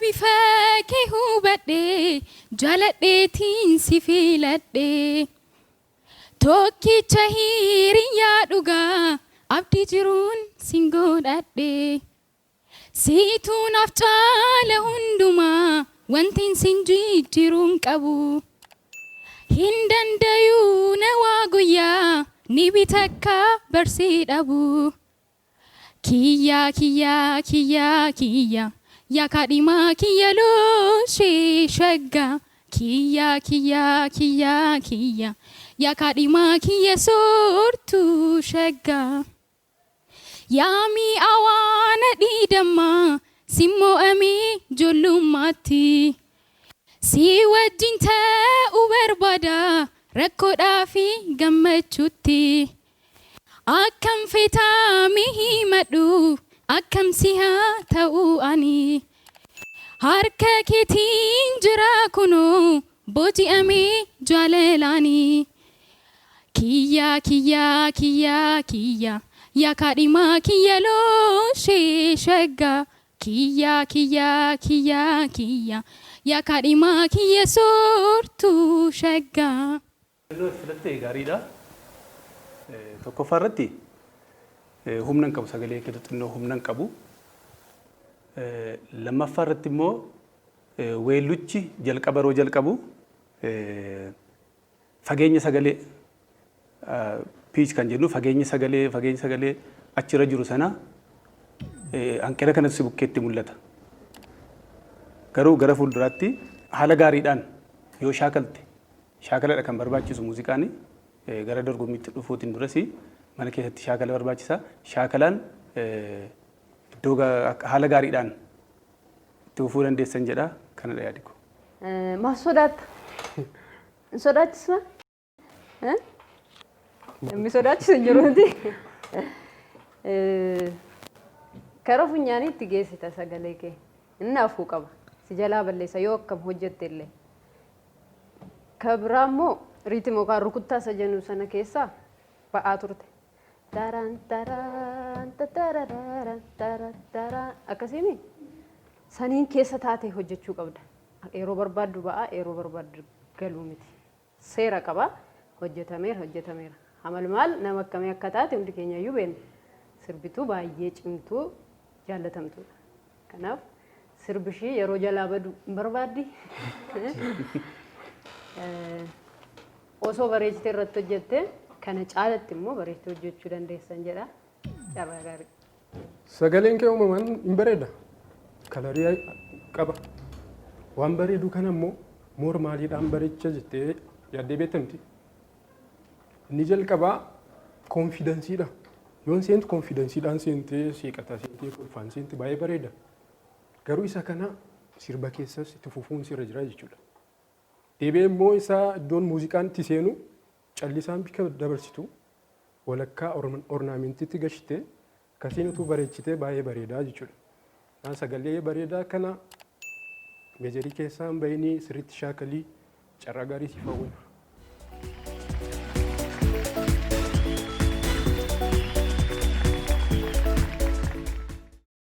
bifake hubadhe jaladheetiin si filadhe tokkicha hiriyaa dhugaa abdii jiruun sin godhadhe siituu naaf caala hundumaa wantiin sin jijjiiruun qabu hin dandayuu na waa guyyaa ni bitakka barsii dhabu kiyya kiyya kiyya kiyya ya kadima kiyya looshee shagga kiyya kiyya kiyya kiyya ya kadima kiyya soortuu shagga yaami awaana dhiidamma simmoo amii jollummaatti si wajjin ta'uu barbaada rakkoodhaa fi gammachuutti akkam feetaa mihimadhu akkam sihaa ta'uu ani harka keetiin jira kunoo booji'amee jaalalaani kiyya kiyya kiyya kiyya yaa kadhimaa kiyya looshee shagga kiyya kiyya kiyya kiyya yaa kadhimaa kiyya soortuu shagga. Filattee gaariidha. Tokkoffaa irratti humna hin qabu sagalee xinnoo humna hin qabu. Lammaffaa irratti immoo weelluchi jalqaba yeroo jalqabu fageenya sagalee piich kan jennu fageenya sagalee achirra jiru sana hanqina kanatti si bukkeetti mul'ata. Garuu gara fuulduraatti haala gaariidhaan yoo shaakaladha kan barbaachisu muuziqaan gara dorgommiitti dhufuutiin duras mana keessatti shaakala barbaachisa. Shaakalaan iddoo haala gaariidhaan itti fufuu dandeessan jedha kanadha yaadiku. Maaf sodaatta? Hin sodaachisna? Namni sodaachisu hin jiru nuti. Kara funyaaniitti geessita sagalee kee. Inni afuu qaba. Si jalaa balleessa yoo akkam hojjette illee. Kabraa immoo riitima yookaan rukuttaa isa jennu sana keessaa ba'aa turte. Daraan daraan daraan daraan akkasiimi saniin keessa taatee hojjechuu qabda. Yeroo barbaaddu ba'aa yeroo barbaaddu galuu miti. Seera qaba hojjetameera. Hamal maal nama akkamii akka taate hundi keenya iyyuu beekna. Sirbituu baay'ee cimtuu jaallatamtuudha. Kanaaf sirbishii yeroo jalaa badu hin barbaaddi. Osoo bareechitee irratti hojjette kana caalatti immoo bareechitee hojjechuu dandeessan jedha. Carraa gaarii. Sagaleen kee uumamaan hin bareeda. Kalarii qaba. Waan bareedu kana immoo mormaaliidhaan bareecha jettee yaaddee beektamti. Inni jalqabaa konfidensiidha. Yoon seentu konfidensiidhaan seentee seeqataa seentee kolfaan seentee baay'ee bareeda. Garuu isa kana sirba keessas itti fufuun sirra jira jechuudha. Deebi'ee immoo isaa iddoon muuziqaan itti seenu callisaan bika dabarsitu walakkaa ornaamentiitti gashitee akkasiin utuu bareechitee baay'ee bareedaa jechuudha. Sagalee bareedaa kana meejarii keessaan bahanii sirriitti shaakalii carraa gaarii siif hawwina.